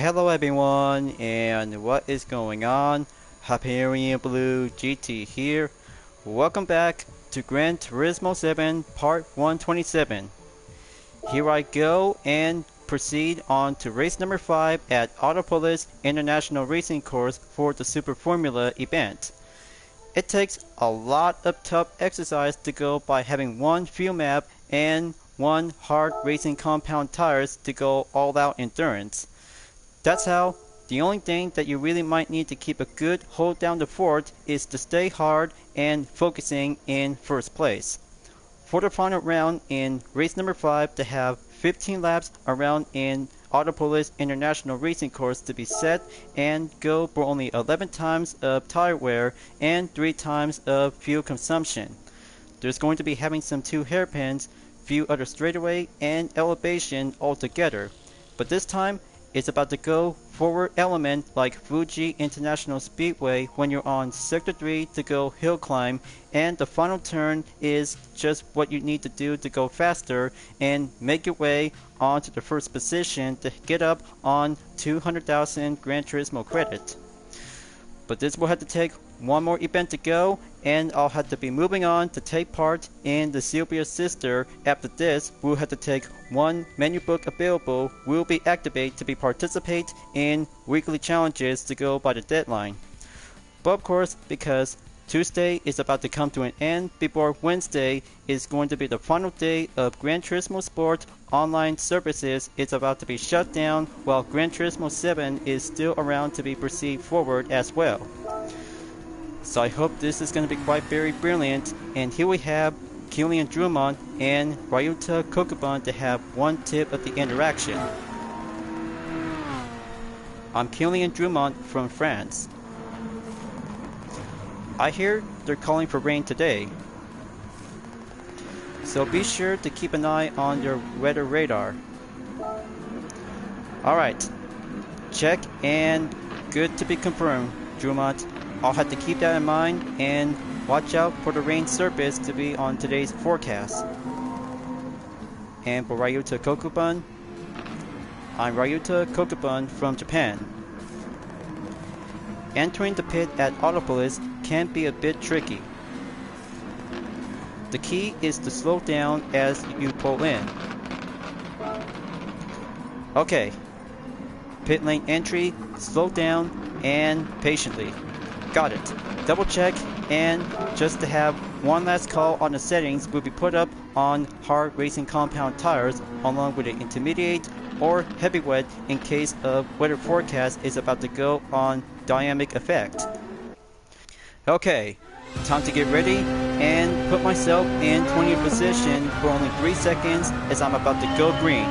Hello everyone, and what is going on? Hyperion-Blue-GT here. Welcome back to Gran Turismo 7 Part 127. Here I go and proceed on to race number 5 at Autopolis International Racing Course for the Super Formula event. It takes a lot of tough exercise to go by having one fuel map and one hard racing compound tires to go all out endurance. That's how the only thing that you really might need to keep a good hold down the fort is to stay hard and focusing in first place. For the final round in race number 5 to have 15 laps around in Autopolis International Racing Course to be set and go for only 11 times of tire wear and 3 times of fuel consumption. There's going to be having some 2 hairpins, few other straightaway and elevation altogether, but this time it's about to go forward element like Fuji International Speedway when you're on Sector 3 to go hill climb, and the final turn is just what you need to do to go faster and make your way onto the first position to get up on 200,000 Gran Turismo credit. But this will have to take one more event to go, and I'll have to be moving on to take part in the Sylvia Sister. After this, we'll have to take one menu book available will be activated to be participate in weekly challenges to go by the deadline. But of course, because Tuesday is about to come to an end before Wednesday is going to be the final day of Gran Turismo Sport online services is about to be shut down, while Gran Turismo 7 is still around to be proceed forward as well. So I hope this is going to be quite very brilliant, and here we have Kylian Drummond and Ryuta Kokuban to have one tip of the interaction. I'm Kylian Drummond from France. I hear they're calling for rain today, so be sure to keep an eye on your weather radar. Alright, check and good to be confirmed, Drummond. I'll have to keep that in mind and watch out for the rain surface to be on today's forecast. And for Ryuta Kokuban, I'm Ryuta Kokuban from Japan. Entering the pit at Autopolis can be a bit tricky. The key is to slow down as you pull in. Okay, pit lane entry, slow down and patiently. Got it. Double check, and just to have one last call on the settings will be put up on hard racing compound tires along with an intermediate or heavy wet in case of weather forecast is about to go on dynamic effect. Okay, time to get ready and put myself in 20th position for only 3 seconds as I'm about to go green.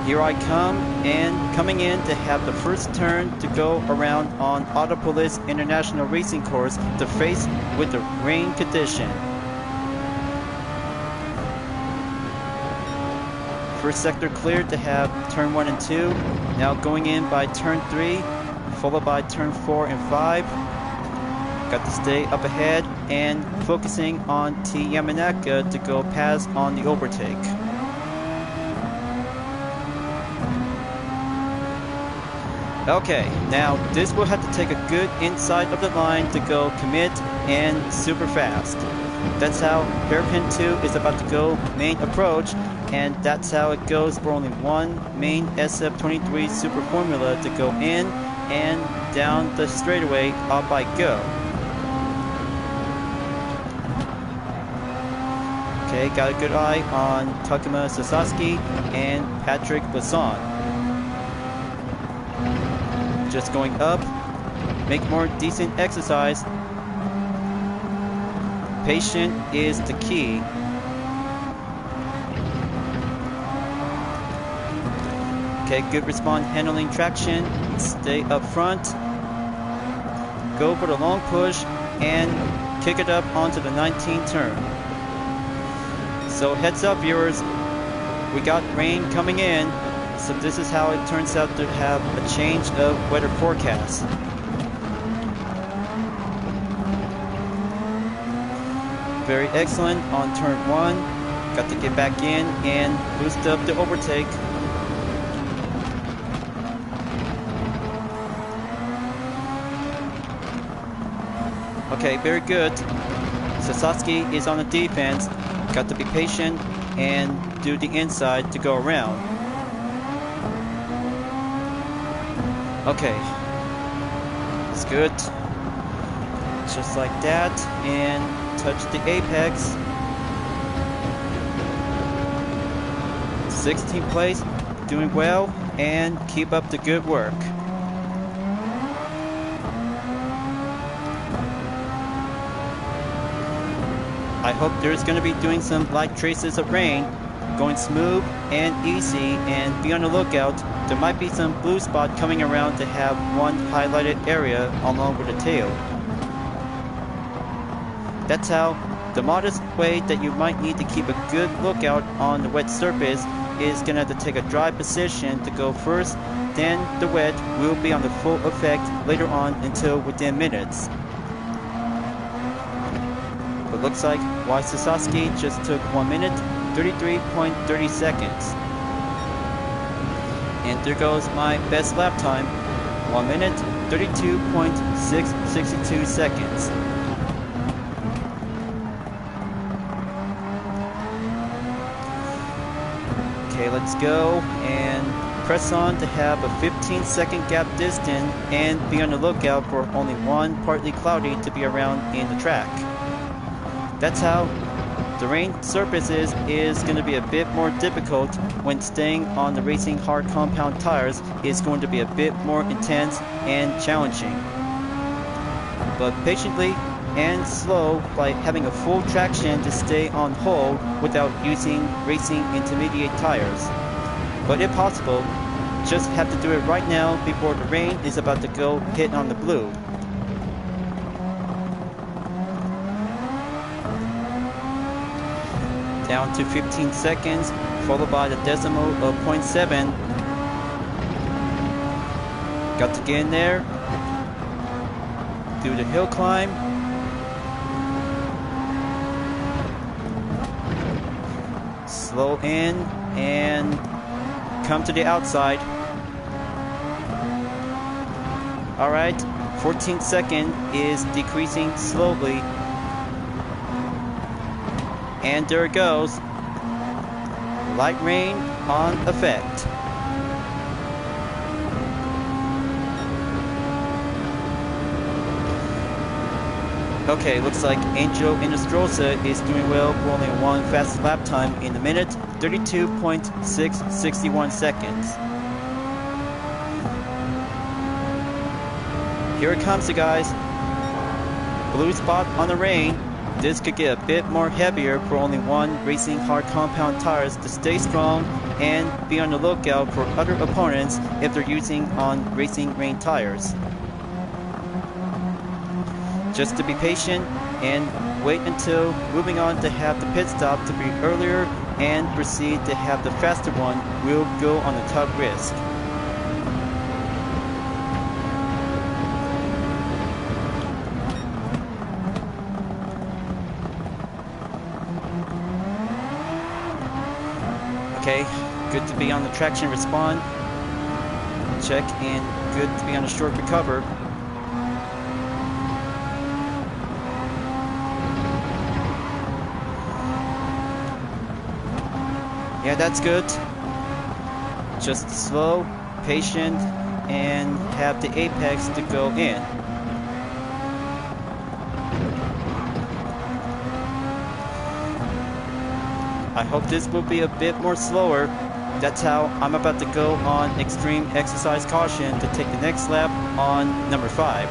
Here I come, and coming in to have the first turn to go around on Autopolis International Racing Course to face with the rain condition. First sector cleared to have turn 1 and 2, now going in by turn 3, followed by turn 4 and 5. Got to stay up ahead and focusing on T Yamanaka to go past on the overtake. Okay, now this will have to take a good inside of the line to go commit and super fast. That's how hairpin 2 is about to go main approach, and that's how it goes for only one main SF23 Super Formula to go in and down the straightaway up I go. Okay, got a good eye on Takuma Sasaki and Patrick Basson. Just going up, make more decent exercise. Patient is the key. Okay, good response handling traction. Stay up front. Go for the long push and kick it up onto the 19th turn. So heads up viewers, we got rain coming in. So this is how it turns out to have a change of weather forecast. Very excellent on turn 1. Got to get back in and boost up the overtake. Okay, very good. Sasaki is on the defense. Got to be patient and do the inside to go around. Okay. It's good. Just like that. And touch the apex. 16th place. Doing well. And keep up the good work. I hope there's going to be doing some light traces of rain, going smooth and easy, and be on the lookout. There might be some blue spot coming around to have one highlighted area along with the tail. That's how the modest way that you might need to keep a good lookout on the wet surface is going to have to take a dry position to go first, then the wet will be on the full effect later on until within minutes. But looks like Sasaki just took 1 minute, 33.30 seconds. And there goes my best lap time, 1 minute, 32.662 seconds. Okay, let's go and press on to have a 15-second gap distance and be on the lookout for only one partly cloudy to be around in the track. That's how the rain surfaces is going to be a bit more difficult when staying on the racing hard compound tires is going to be a bit more intense and challenging. But patiently and slow by having a full traction to stay on hold without using racing intermediate tires. But if possible, just have to do it right now before the rain is about to go hit on the blue. Down to 15 seconds, followed by the decimal of 0.7. Got to get in there. Do the hill climb. Slow in and come to the outside. Alright, 14th second is decreasing slowly. And there it goes. Light rain on effect. Okay, looks like Angel Inestrosa is doing well for only one fast lap time in the minute, 32.661 seconds. Here it comes, you guys. Blue spot on the rain. This could get a bit more heavier for only one racing hard compound tires to stay strong and be on the lookout for other opponents if they're using on racing rain tires. Just to be patient and wait until moving on to have the pit stop to be earlier and proceed to have the faster one will go on the top risk. Okay, good to be on the traction respawn. Check, and good to be on a short recover. Yeah, that's good. Just slow, patient, and have the apex to go in. I hope this will be a bit more slower. That's how I'm about to go on extreme exercise caution to take the next lap on number 5.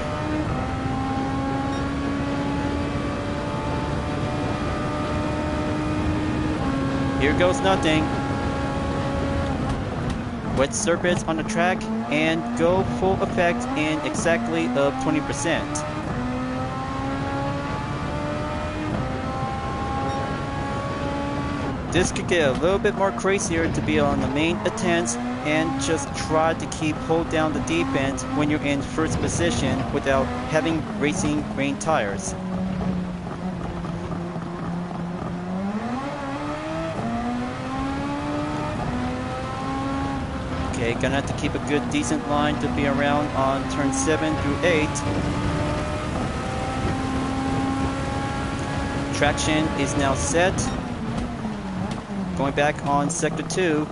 Here goes nothing. Wet surface on the track and go full effect in exactly of 20%. This could get a little bit more crazier to be on the main attempts and just try to hold down the defense when you're in first position without having racing rain tires. Okay, gonna have to keep a good decent line to be around on turn 7 through 8. Traction is now set. Going back on sector 2.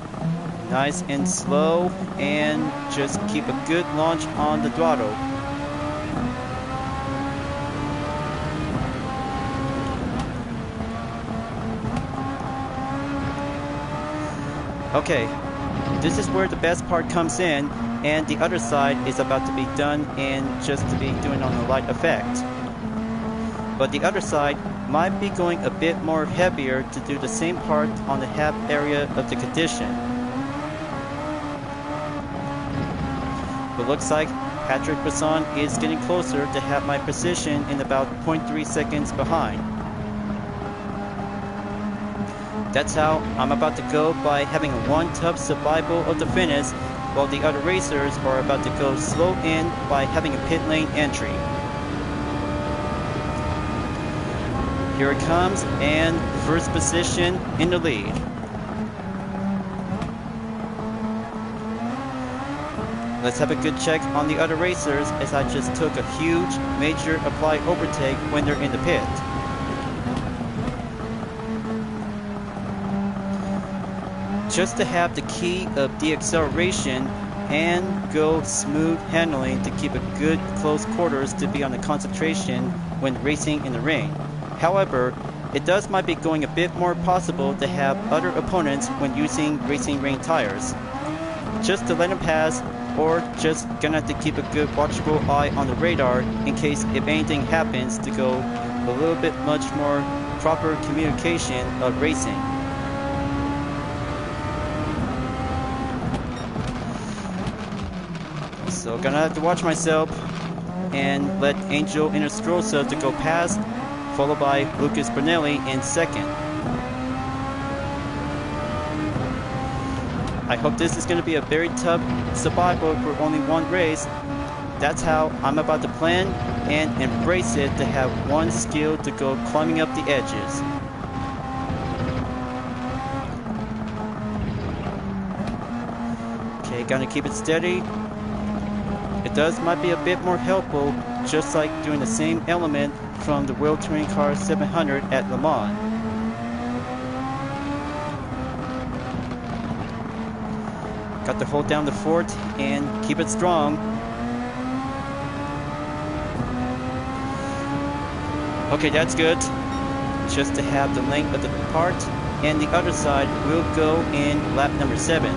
Nice and slow, and just keep a good launch on the throttle. Okay, this is where the best part comes in, and the other side is about to be done and just to be doing on a light effect. But the other side might be going a bit more heavier to do the same part on the half area of the condition. But looks like Patrick Brisson is getting closer to have my position in about 0.3 seconds behind. That's how I'm about to go by having a one-tub survival of the finish, while the other racers are about to go slow in by having a pit lane entry. Here it comes, and first position in the lead. Let's have a good check on the other racers, as I just took a huge major applied overtake when they're in the pit. Just to have the key of deceleration and go smooth handling to keep a good close quarters to be on the concentration when racing in the rain. However, it does might be going a bit more possible to have other opponents when using racing rain tires. Just to let them pass, or just gonna have to keep a good watchful eye on the radar in case if anything happens to go a little bit much more proper communication of racing. So gonna have to watch myself and let Angel Inestrosa to go past, followed by Lucas Brunelli in second. I hope this is going to be a very tough survival for only one race. That's how I'm about to plan and embrace it, to have one skill to go climbing up the edges. Okay, gonna keep it steady. It does might be a bit more helpful, just like doing the same element from the World Touring Car 700 at Le Mans. Got to hold down the fort and keep it strong. Okay, that's good. Just to have the length of the part, and the other side will go in lap number 7.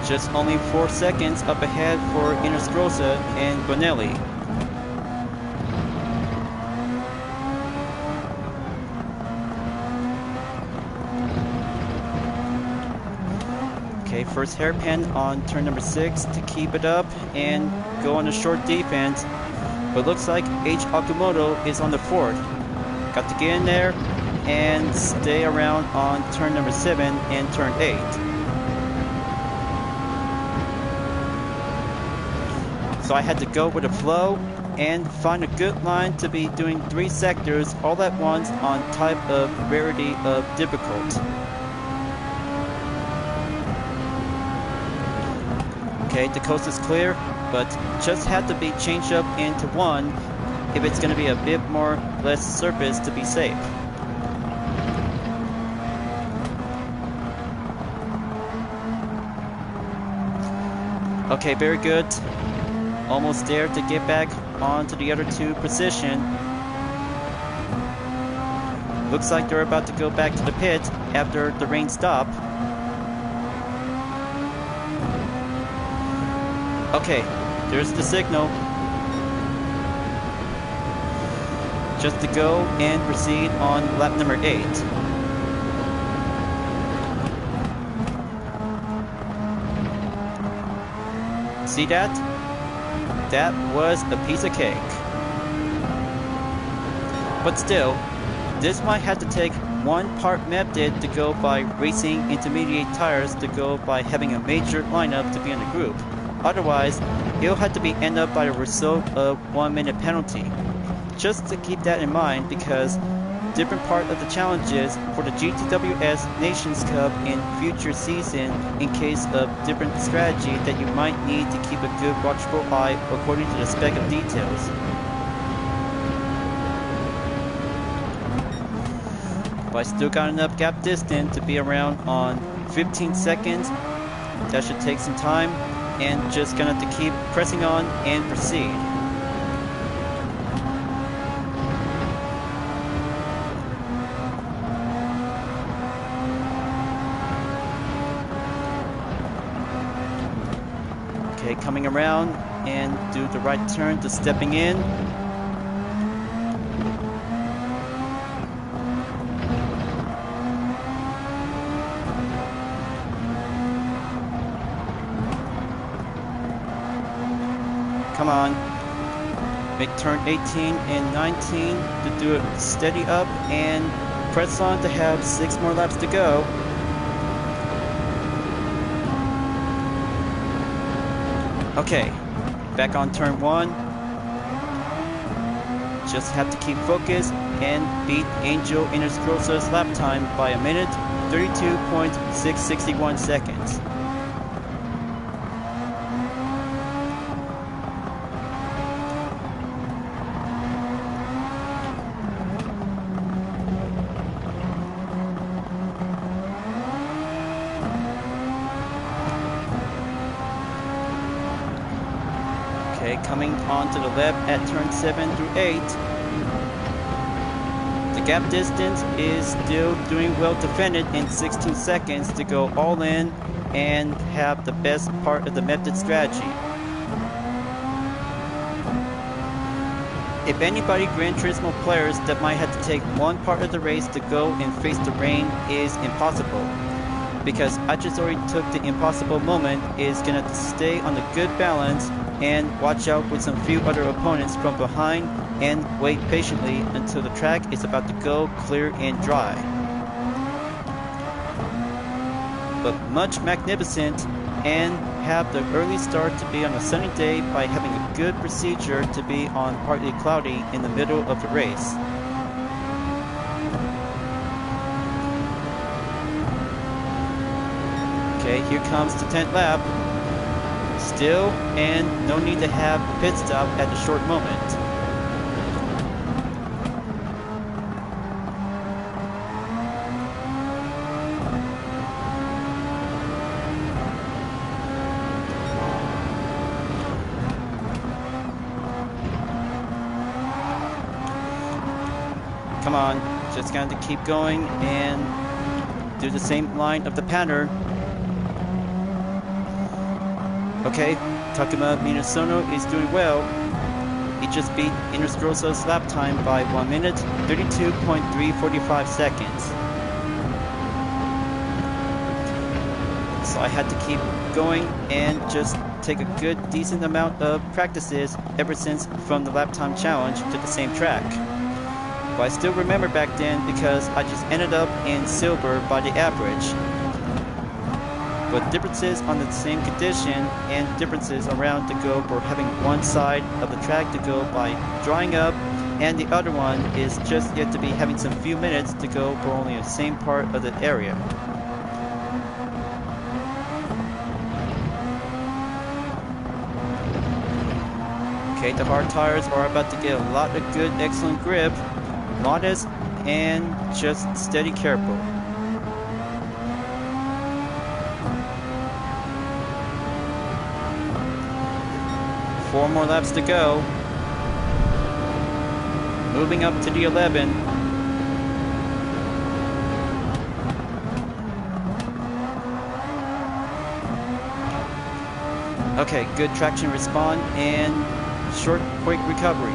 Just only 4 seconds up ahead for Inestrosa and Bonelli. Okay, first hairpin on turn number 6 to keep it up and go on a short defense. But looks like H. Okamoto is on the 4th. Got to get in there and stay around on turn number 7 and turn 8. So I had to go with the flow and find a good line to be doing 3 sectors all at once on type of rarity of difficult. Okay, the coast is clear, but just had to be changed up into 1 if it's going to be a bit more less surface to be safe. Okay, very good. Almost there to get back onto the other 2 position. Looks like they're about to go back to the pit after the rain stop. Okay, there's the signal. Just to go and proceed on lap number 8. See that? That was a piece of cake. But still, this might have to take one part method to go by racing intermediate tires to go by having a major lineup to be in the group. Otherwise, it'll have to be end up by a result of 1 minute penalty. Just to keep that in mind, because different part of the challenges for the GTWS Nations Cup in future season in case of different strategy that you might need to keep a good watchful eye according to the spec of details. But I still got enough gap distance to be around on 15 seconds. That should take some time, and just gonna have to keep pressing on and proceed. Okay, coming around and do the right turn to stepping in. Come on. Make turn 18 and 19 to do it steady up and press on to have 6 more laps to go. Okay, back on turn 1. Just have to keep focused and beat Angel Inestrosa's lap time by 1 minute 32.661 seconds. Okay, coming onto the left at turn 7 through 8. The gap distance is still doing well defended in 16 seconds to go all in and have the best part of the method strategy. If anybody Gran Turismo players that might have to take one part of the race to go and face the rain is impossible. Because I just already took the impossible moment is gonna have to stay on the good balance and watch out with some few other opponents from behind and wait patiently until the track is about to go clear and dry. But much magnificent, and have the early start to be on a sunny day by having a good procedure to be on partly cloudy in the middle of the race. Okay, here comes the 10th lap. Still, and no need to have a pit stop at the short moment. Come on, just going to keep going and do the same line of the pattern. Okay, Takuma Minasono is doing well. He just beat Inestrosa's lap time by 1 minute 32.345 seconds. So I had to keep going and just take a good decent amount of practices ever since from the lap time challenge to the same track. But I still remember back then because I just ended up in silver by the average. But differences on the same condition and differences around to go for having one side of the track to go by drying up and the other one is just yet to be having some few minutes to go for only the same part of the area. Okay, the hard tires are about to get a lot of good excellent grip, modest and just steady careful. Four more laps to go. Moving up to the 11. Okay, good traction response and short, quick recovery.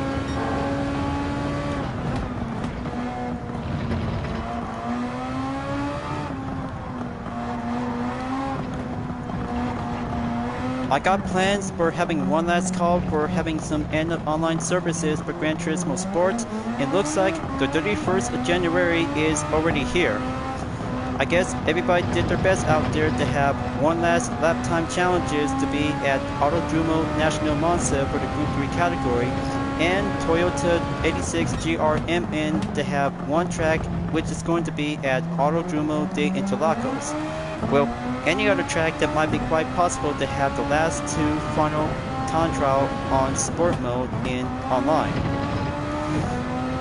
I got plans for having one last call for having some end of online services for Gran Turismo Sport. It looks like the 31st of January is already here. I guess everybody did their best out there to have one last lap time challenges to be at Autodromo National Monza for the Group 3 category, and Toyota 86 GRMN to have one track, which is going to be at Autodromo de Interlagos. Well, any other track that might be quite possible to have the last two final time trial on sport mode in online.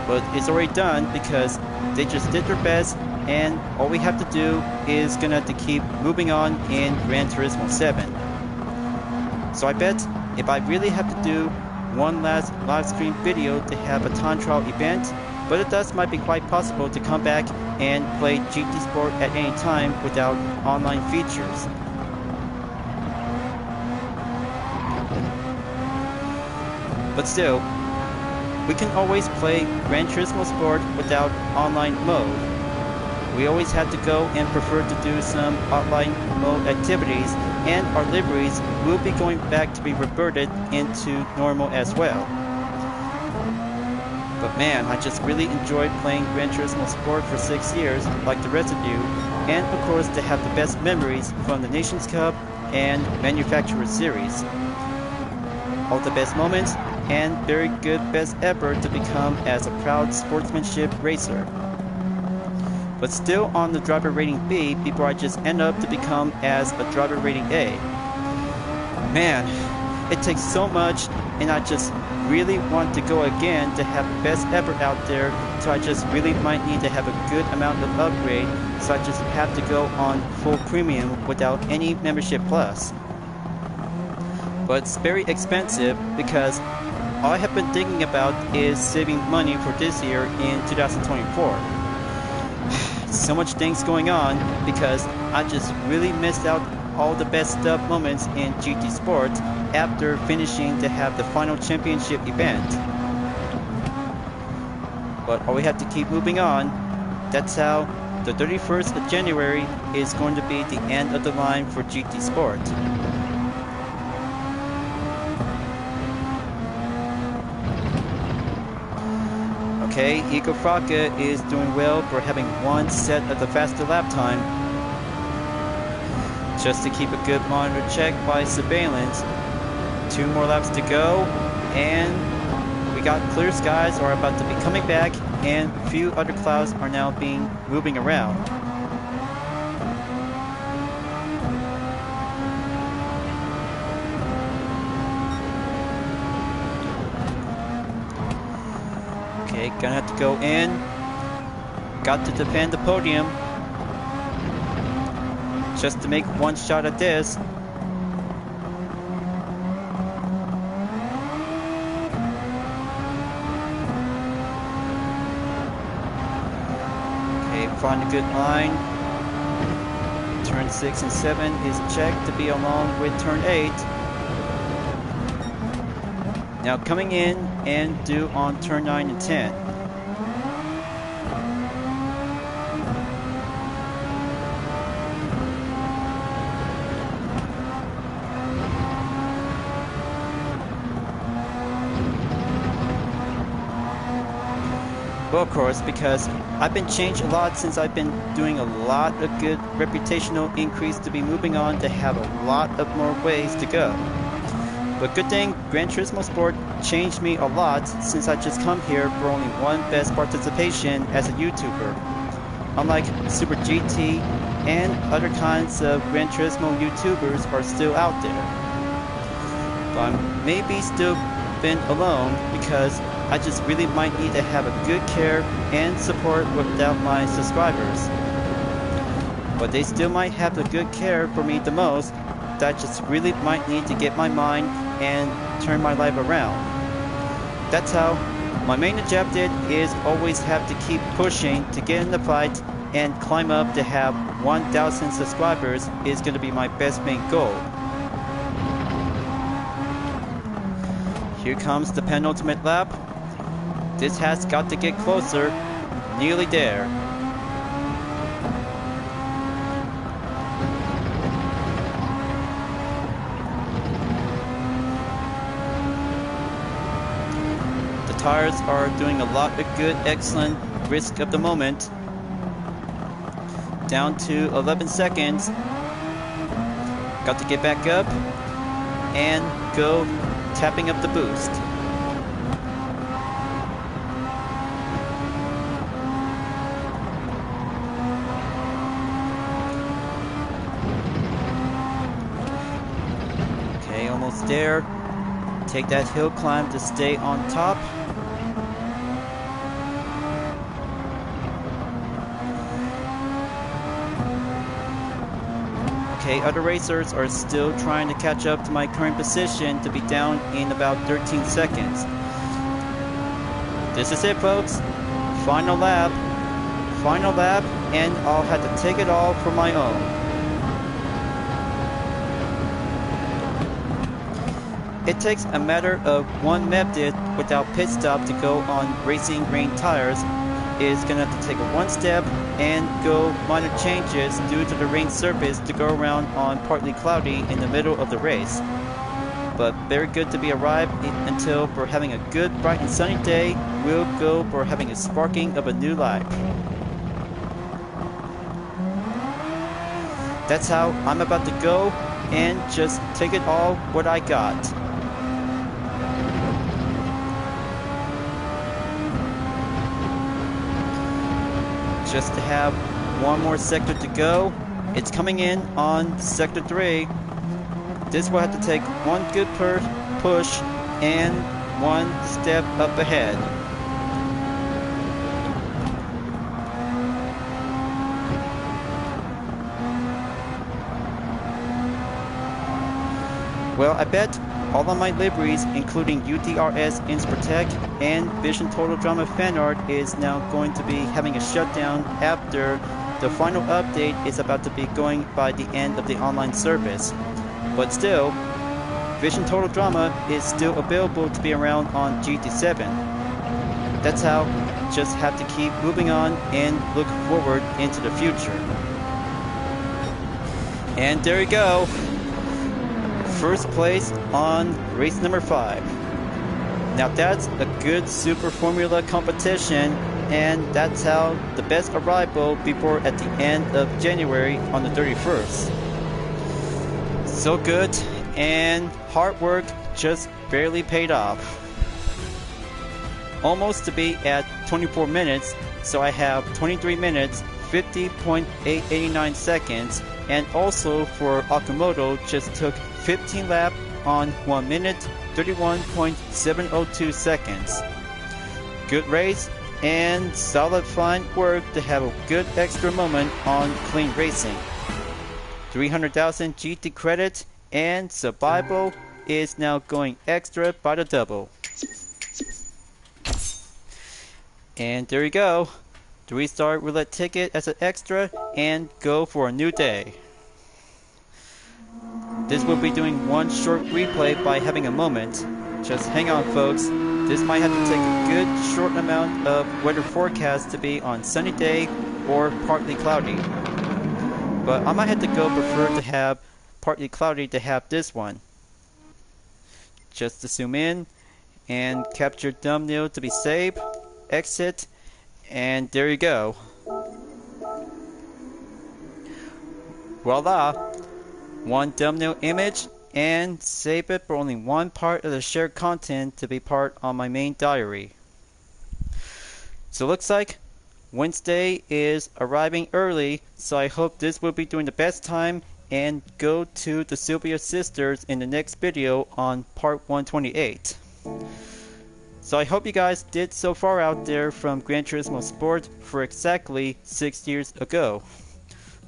But it's already done because they just did their best, and all we have to do is gonna have to keep moving on in Gran Turismo 7. So I bet if I really have to do one last live stream video to have a time trial event, but it does might be quite possible to come back and play GT Sport at any time without online features. But still, we can always play Gran Turismo Sport without online mode. We always have to go and prefer to do some online mode activities, and our liveries will be going back to be reverted into normal as well. But man, I just really enjoyed playing Gran Turismo Sport for 6 years, like the rest of you, and of course to have the best memories from the Nations Cup and Manufacturer Series. All the best moments, and very good best ever to become as a proud sportsmanship racer. But still on the driver rating B before I just end up to become as a driver rating A. Man, it takes so much, and I just really want to go again to have the best ever out there, so I just really might need to have a good amount of upgrade, so I just have to go on full premium without any membership plus. But it's very expensive because all I have been thinking about is saving money for this year in 2024. So much things going on because I just really missed out all the best stuff moments in GT Sport after finishing to have the final championship event. But all we have to keep moving on. That's how the 31st of January is going to be the end of the line for GT Sport. Okay, Igor Fraka is doing well for having one set of the faster lap time. Just to keep a good monitor check by surveillance. 2 more laps to go, and we got clear skies are about to be coming back, and a few other clouds are now being moving around. Okay, gonna have to go in. Got to defend the podium. Just to make one shot at this. Okay, find a good line. Turn 6 and 7 is checked to be along with turn 8. Now coming in and do on turn 9 and 10. Well, of course, because I've been changed a lot since I've been doing a lot of good reputational increase to be moving on to have a lot of more ways to go. But good thing Gran Turismo Sport changed me a lot since I just come here for only one best participation as a YouTuber. Unlike Super GT and other kinds of Gran Turismo YouTubers are still out there. But I'm maybe still been alone because I just really might need to have a good care and support without my subscribers. But they still might have the good care for me the most, that I just really might need to get my mind and turn my life around. That's how my main objective is always have to keep pushing to get in the fight and climb up to have 1,000 subscribers is going to be my best main goal. Here comes the penultimate lap. This has got to get closer. Nearly there. The tires are doing a lot of good, excellent risk of the moment. Down to 11 seconds. Got to get back up and go tapping up the boost. almost there. Take that hill climb to stay on top. Okay, other racers are still trying to catch up to my current position to be down in about 13 seconds. This is it, folks. Final lap, and I'll have to take it all for my own. It takes a matter of one method without pit stop to go on racing green tires. Is gonna have to take one step and go minor changes due to the rain surface to go around on partly cloudy in the middle of the race. But very good to be arrived until for having a good bright and sunny day. We'll go for having a sparking of a new life. That's how I'm about to go and just take it all what I got. Just to have one more sector to go. It's coming in on sector 3. This will have to take one good push and one step up ahead. Well, I bet all of my liveries, including UTRS Inspirtech and Vision Total Drama fan art, is now going to be having a shutdown after the final update is about to be going by the end of the online service. But still, Vision Total Drama is still available to be around on GT7. That's how just have to keep moving on and look forward into the future. And there you go. First place on race number 5. Now that's a good Super Formula competition, and that's how the best arrival before at the end of January on the 31st. So good, and hard work just barely paid off. Almost to be at 24 minutes, so I have 23 minutes, 50.889 seconds, and also for Akamoto just took 15 laps on 1 minute, 31.702 seconds. Good race and solid fine work to have a good extra moment on clean racing. 300,000 GT credit, and survival is now going extra by the double. And there you go. 3-star roulette ticket as an extra and go for a new day. This will be doing one short replay by having a moment. Just hang on, folks. This might have to take a good short amount of weather forecast to be on sunny day or partly cloudy. But I might have to go prefer to have partly cloudy to have this one. Just to zoom in and capture thumbnail to be saved, exit, and there you go. Voila! One thumbnail image and save it for only one part of the shared content to be part on my main diary. So looks like Wednesday is arriving early, so I hope this will be doing the best time and go to the Sylvia sisters in the next video on part 128. So I hope you guys did so far out there from Gran Turismo Sport for exactly 6 years ago.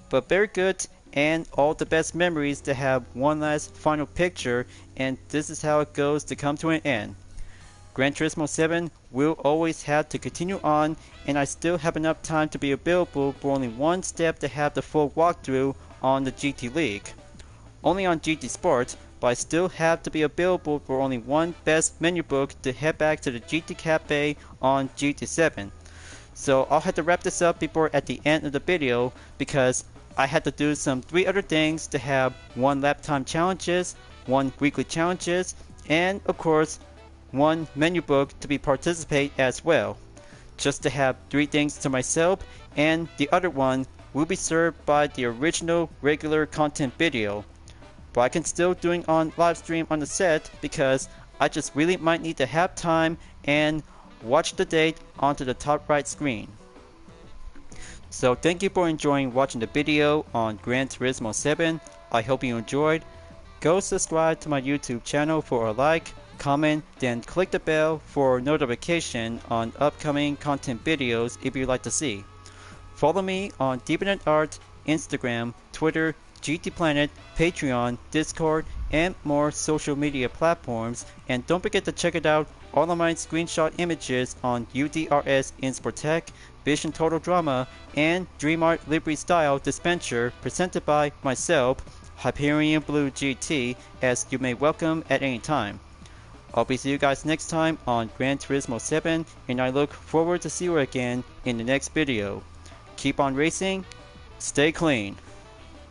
But very good, and all the best memories to have one last final picture, and this is how it goes to come to an end. Gran Turismo 7 will always have to continue on, and I still have enough time to be available for only one step to have the full walkthrough on the GT League. Only on GT Sport, but I still have to be available for only one best menu book to head back to the GT Cafe on GT7. So I'll have to wrap this up before at the end of the video, because I had to do some 3 other things to have 1 lap time challenges, 1 weekly challenges, and of course 1 menu book to be participate as well. Just to have 3 things to myself, and the other one will be served by the original regular content video. But I can still doing on live stream on the set because I just really might need to have time and watch the date onto the top right screen. So thank you for enjoying watching the video on Gran Turismo 7. I hope you enjoyed. go subscribe to my YouTube channel for a like, comment, then click the bell for notification on upcoming content videos if you'd like to see. Follow me on DeviantArt, Instagram, Twitter, GT Planet, Patreon, Discord, and more social media platforms, and don't forget to check it out all of my screenshot images on UDRS Insportech, Vision Total Drama, and DreamArt Livery Style Dispenser presented by myself, Hyperion-Blue-GT, as you may welcome at any time. I'll be seeing you guys next time on Gran Turismo 7, and I look forward to see you again in the next video. Keep on racing, stay clean.